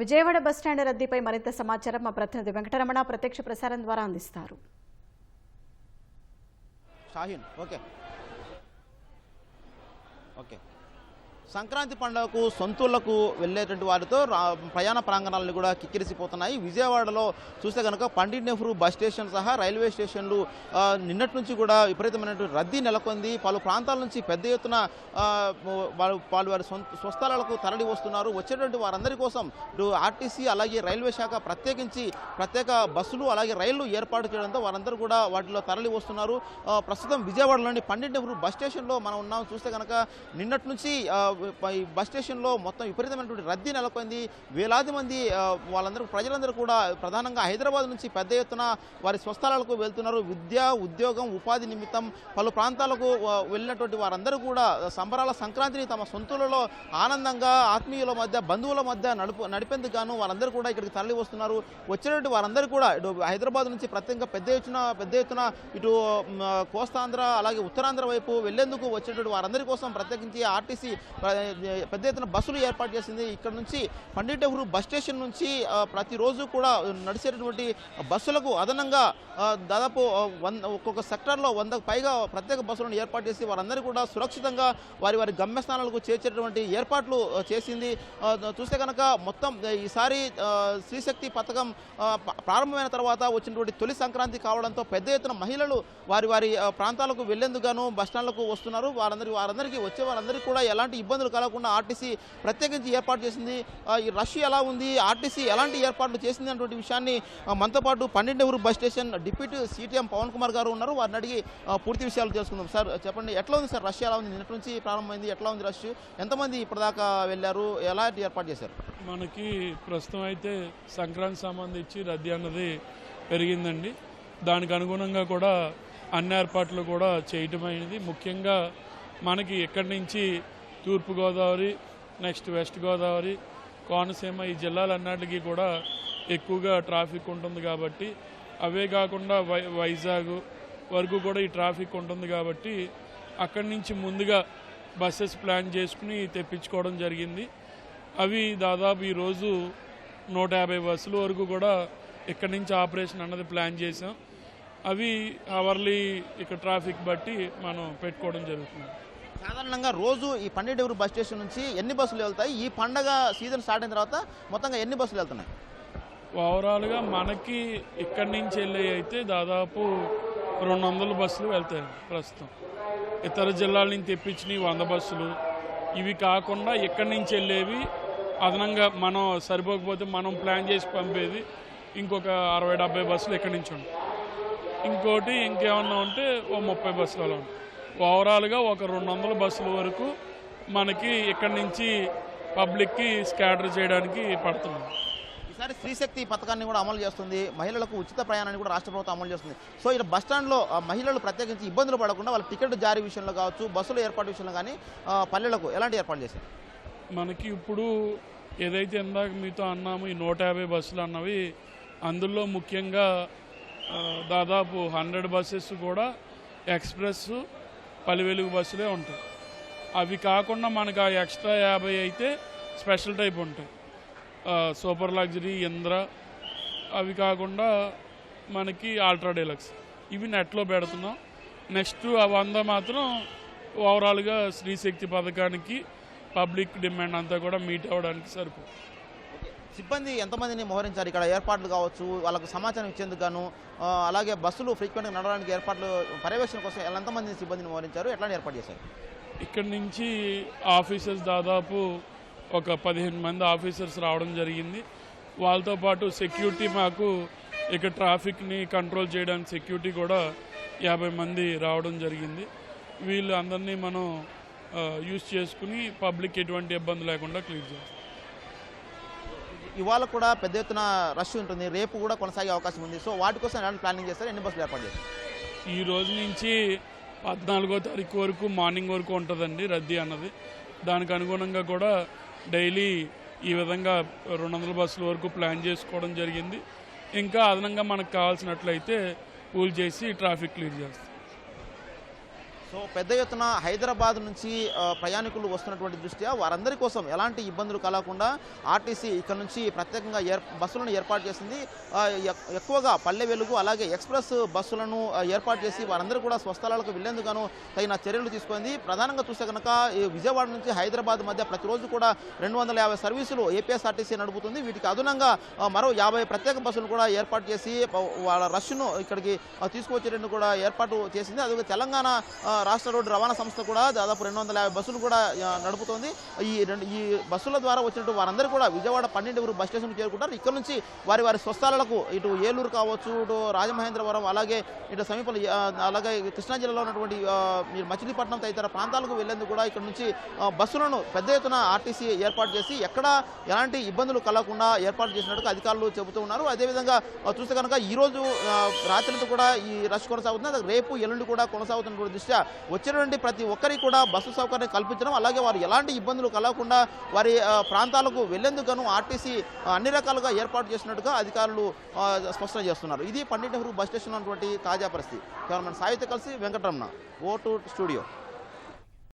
Vijayawada bus stand రద్దీపై మరింత సమాచారం మా ప్రతినిధి వెంకటరమణ ప్రత్యక్ష ప్రసారం ద్వారా అందిస్తారు. షాహీన్ ఓకే సంక్రాంతి పండుగకు సొంతూళ్లకు వెళ్ళేటువంటి వారితో ప్రయాణ ప్రాంగణాలను కూడా కిక్కిరిసిపోతున్నాయి. విజయవాడలో చూస్తే కనుక పండిట్ నెహ్రూ బస్ స్టేషన్ సహా రైల్వే స్టేషన్లు నిన్నటి నుంచి కూడా విపరీతమైనటువంటి రద్దీ నెలకొంది. పలు ప్రాంతాల నుంచి పెద్ద ఎత్తున వాళ్ళు వారి స్వస్థలాలకు తరలి వస్తున్నారు. వచ్చేటువంటి వారందరి కోసం ఇటు ఆర్టీసీ అలాగే రైల్వే శాఖ ప్రత్యేక బస్సులు అలాగే రైళ్లు ఏర్పాటు చేయడంతో వారందరూ కూడా వాటిలో తరలి వస్తున్నారు. ప్రస్తుతం విజయవాడలోని పండిట్ నెహ్రూ బస్ స్టేషన్లో మనం ఉన్నాం. చూస్తే కనుక నిన్నటి నుంచి బస్ స్టేషన్లో మొత్తం విపరీతమైనటువంటి రద్దీ నెలకొంది. వేలాది మంది ప్రజలందరూ కూడా ప్రధానంగా హైదరాబాద్ నుంచి పెద్ద ఎత్తున వారి స్వస్థలాలకు వెళ్తున్నారు. విద్య ఉద్యోగం ఉపాధి నిమిత్తం పలు ప్రాంతాలకు వెళ్ళినటువంటి వారందరూ కూడా సంబరాల సంక్రాంతిని తమ సొంతూళ్ళలో ఆనందంగా ఆత్మీయుల మధ్య బంధువుల మధ్య నడిపేందుకు గాను వారందరూ కూడా ఇక్కడికి తరలి వస్తున్నారు. వచ్చినటువంటి వారందరూ కూడా ఇటు హైదరాబాద్ నుంచి ప్రత్యేకంగా పెద్ద ఎత్తున ఇటు కోస్తాంధ్ర అలాగే ఉత్తరాంధ్ర వైపు వెళ్లేందుకు వచ్చినటువంటి వారందరి కోసం ప్రత్యేకించి ఆర్టీసీ పెద్ద ఎత్తున బస్సులు ఏర్పాటు చేసింది. ఇక్కడ నుంచి పండిట్ నెహ్రూ బస్ స్టేషన్ నుంచి ప్రతిరోజు కూడా నడిచేటటువంటి బస్సులకు అదనంగా దాదాపు ఒక్కొక్క సెక్టార్లో 100కు పైగా ప్రత్యేక బస్సులను ఏర్పాటు చేసి వారందరూ కూడా సురక్షితంగా వారి గమ్యస్థానాలకు చేర్చేటువంటి ఏర్పాట్లు చేసింది. చూస్తే కనుక మొత్తం ఈసారి శ్రీశక్తి పథకం ప్రారంభమైన తర్వాత వచ్చినటువంటి తొలి సంక్రాంతి కావడంతో పెద్ద ఎత్తున మహిళలు వారి ప్రాంతాలకు వెళ్లేందుకు బస్టాండ్లకు వస్తున్నారు. వారందరికీ వచ్చే వారందరికీ కూడా ఎలాంటి ఇబ్బందులు కలగకుండా ఆర్టీసీ ప్రత్యేకించి ఏర్పాటు చేసింది. ఈ రష్ ఎలా ఉంది, ఆర్టీసీ ఎలాంటి ఏర్పాట్లు చేసింది అన్నటువంటి విషయాన్ని మనతో పాటు Pandit Nehru bus station deputy CTM Pavan Kumar గారు ఉన్నారు. వారిని అడిగి పూర్తి విషయాలు తెలుసుకుందాం. సార్ చెప్పండి, ఎట్లా ఉంది సార్ రష్ ఎలా ఉంది? నిన్నటి నుంచి ప్రారంభమైంది, ఎట్లా ఉంది రష్? ఎంతమంది ఇప్పటిదాకా వెళ్ళారు, ఎలాంటి ఏర్పాటు చేశారు? మనకి ప్రస్తుతం అయితే సంక్రాంతి సంబంధించి రద్దీ అన్నది పెరిగిందండి. దానికి అనుగుణంగా కూడా అన్ని ఏర్పాట్లు కూడా చేయటమైనది. ముఖ్యంగా మనకి ఇక్కడి నుంచి తూర్పుగోదావరి, నెక్స్ట్ వెస్ట్ గోదావరి, కోనసీమ ఈ జిల్లాలన్నిటికీ కూడా ఎక్కువగా ట్రాఫిక్ ఉంటుంది కాబట్టి, అవే కాకుండా వైజాగ్ వరకు కూడా ఈ ట్రాఫిక్ ఉంటుంది కాబట్టి అక్కడి నుంచి ముందుగా బస్సెస్ ప్లాన్ చేసుకుని తెప్పించుకోవడం జరిగింది. అవి దాదాపు ఈరోజు 150 బస్సుల వరకు కూడా ఇక్కడి నుంచి ఆపరేషన్ అన్నది ప్లాన్ చేసాం. అవి అవర్లీ ఇక్కడ ట్రాఫిక్ బట్టి మనం పెట్టుకోవడం జరుగుతుంది. సాధారణంగా రోజు ఈ పండిట్ నెహ్రూ బస్ స్టేషన్ నుంచి ఎన్ని బస్సులు వెళ్తాయి? ఈ పండగ సీజన్ స్టార్ట్ అయిన తర్వాత మొత్తంగా ఎన్ని బస్సులు వెళ్తున్నాయి? ఓవరాల్గా మనకి ఇక్కడి నుంచి వెళ్ళే అయితే దాదాపు 200 బస్సులు వెళ్తాయి ప్రస్తుతం. ఇతర జిల్లాల నుంచి తెప్పించినవి 100 బస్సులు. ఇవి కాకుండా ఇక్కడి నుంచి వెళ్ళేవి అదనంగా మనం సరిపోకపోతే మనం ప్లాన్ చేసి పంపేది ఇంకొక 60-70 బస్సులు ఇక్కడి నుంచి ఉంటాయి. ఇంకోటి ఇంకేమన్నా ఉంటే ఓ 30 బస్సులు అలా ఉంటాయి. ఓవరాల్గా ఒక 200 బస్సుల వరకు మనకి ఇక్కడి నుంచి పబ్లిక్కి స్కాటర్ చేయడానికి పడుతుంది. ఈసారి శ్రీశక్తి పథకాన్ని కూడా అమలు చేస్తుంది. మహిళలకు ఉచిత ప్రయాణాన్ని కూడా రాష్ట్ర ప్రభుత్వం అమలు చేస్తుంది. సో ఇక్కడ బస్టాండ్లో మహిళలు ప్రత్యేకించి ఇబ్బందులు పడకుండా వాళ్ళ టికెట్ జారీ విషయంలో కావచ్చు, బస్సుల ఏర్పాటు విషయంలో కానీ పల్లెలకు ఎలాంటి ఏర్పాటు చేశారు? మనకి ఇప్పుడు ఏదైతే ఇందాక మీతో అన్నాము ఈ 150 బస్సులు అన్నవి, అందులో ముఖ్యంగా దాదాపు 100 బస్సెస్ కూడా ఎక్స్ప్రెస్ పల్లె బస్సులే ఉంటాయి. అవి కాకుండా మనకు ఆ ఎక్స్ట్రా 50 అయితే స్పెషల్ టైప్ ఉంటాయి, సూపర్ లగ్జరీ, ఇంద్ర. అవి కాకుండా మనకి అల్ట్రా డీలక్స్. ఇవి నెట్లో పెడుతున్నాం. నెక్స్ట్ ఆ 100 మాత్రం ఓవరాల్గా శ్రీశక్తి పథకానికి పబ్లిక్ డిమాండ్ అంతా కూడా మీట్ అవ్వడానికి సరిపోతుంది. సిబ్బంది ఎంతమందిని మోహరించారు ఇక్కడ? ఏర్పాట్లు కావచ్చు, వాళ్ళకు సమాచారం ఇచ్చేందుకు గాను, అలాగే బస్సులు ఫ్రీక్వెంట్గా నడవడానికి ఏర్పాట్లు పర్యవేక్షణ కోసం ఎంతమంది సిబ్బందిని మోహరించారు, ఎట్లాంటి ఏర్పాటు చేశారు? ఇక్కడి నుంచి ఆఫీసర్స్ దాదాపు ఒక 15 మంది ఆఫీసర్స్ రావడం జరిగింది. వాళ్ళతో పాటు సెక్యూరిటీ, మాకు ఇక్కడ ట్రాఫిక్ని కంట్రోల్ చేయడానికి సెక్యూరిటీ కూడా 50 మంది రావడం జరిగింది. వీళ్ళు అందరినీ మనం యూజ్ చేసుకుని పబ్లిక్ ఎటువంటి ఇబ్బంది లేకుండా క్లియర్ చేస్తాం. ఇవాళ కూడా పెద్ద ఎత్తున రష్ ఉంటుంది, రేపు కూడా కొనసాగే అవకాశం ఉంది. సో వాటి కోసం ఎలాంటి ప్లానింగ్ చేస్తారు, ఎన్ని బస్సులు ఏర్పాటు చేస్తారు? ఈ రోజు నుంచి 14వ తారీఖు వరకు మార్నింగ్ వరకు ఉంటుందండి రద్దీ అన్నది. దానికి అనుగుణంగా కూడా డైలీ ఈ విధంగా 200 బస్సుల వరకు ప్లాన్ చేసుకోవడం జరిగింది. ఇంకా అదనంగా మనకు కావాల్సినట్లయితే పూల్ చేసి ట్రాఫిక్ క్లియర్ చేస్తాం. సో పెద్ద ఎత్తున హైదరాబాద్ నుంచి ప్రయాణికులు వస్తున్నటువంటి దృష్ట్యా వారందరి కోసం ఎలాంటి ఇబ్బందులు కలగకుండా ఆర్టీసీ ఇక్కడ నుంచి ప్రత్యేకంగా బస్సులను ఏర్పాటు చేసింది. ఎక్కువగా పల్లె వెలుగు అలాగే ఎక్స్ప్రెస్ బస్సులను ఏర్పాటు చేసి వారందరూ కూడా స్వస్థలాలకు వెళ్లేందుకు తగిన చర్యలు తీసుకుంది. ప్రధానంగా చూస్తే కనుక విజయవాడ నుంచి హైదరాబాద్ మధ్య ప్రతిరోజు కూడా 250 సర్వీసులు ఏపీఎస్ఆర్టీసీ నడుపుతుంది. వీటికి అదనంగా మరో 50 ప్రత్యేక బస్సులు కూడా ఏర్పాటు చేసి వాళ్ళ రష్ను ఇక్కడికి తీసుకువచ్చేటందుకు కూడా ఏర్పాటు చేసింది. అదే తెలంగాణ రాష్ట్ర రోడ్డు రవాణా సంస్థ కూడా దాదాపు 250 బస్సులు కూడా నడుపుతోంది. ఈ బస్సుల ద్వారా వచ్చినట్టు వారందరూ కూడా విజయవాడ 12 బస్ స్టేషన్కి చేరుకుంటారు. ఇక్కడ నుంచి వారి స్వస్థలాలకు ఇటు ఏలూరు కావచ్చు, ఇటు రాజమహేంద్రవరం, అలాగే ఇటు సమీపంలో అలాగే కృష్ణా జిల్లాలో ఉన్నటువంటి మచిలీపట్నం తదితర ప్రాంతాలకు వెళ్లేందుకు కూడా ఇక్కడ నుంచి బస్సులను పెద్ద ఎత్తున ఆర్టీసీ ఏర్పాటు చేసి ఎక్కడ ఎలాంటి ఇబ్బందులు కలగకుండా ఏర్పాటు చేసినట్టుగా అధికారులు చెబుతూ ఉన్నారు. అదేవిధంగా చూస్తే కనుక ఈరోజు రాత్రితో కూడా ఈ రష్ కొనసాగుతుంది. రేపు ఎల్లుండి కూడా కొనసాగుతున్న దృష్ట్యా వచ్చేటువంటి ప్రతి ఒక్కరికి కూడా బస్సు సౌకర్యం కల్పించడం, అలాగే వారు ఎలాంటి ఇబ్బందులు కలగకుండా వారి ప్రాంతాలకు వెళ్లేందుకు ఆర్టీసీ అన్ని రకాలుగా ఏర్పాటు చేసినట్టుగా అధికారులు స్పష్టం చేస్తున్నారు. ఇది పండిట్ నెహ్రూ బస్ స్టేషన్ ఉన్నటువంటి తాజా పరిస్థితి. కెమెరామెన్ సాయితో కలిసి వెంకటరమణ, ఓ2 స్టూడియో.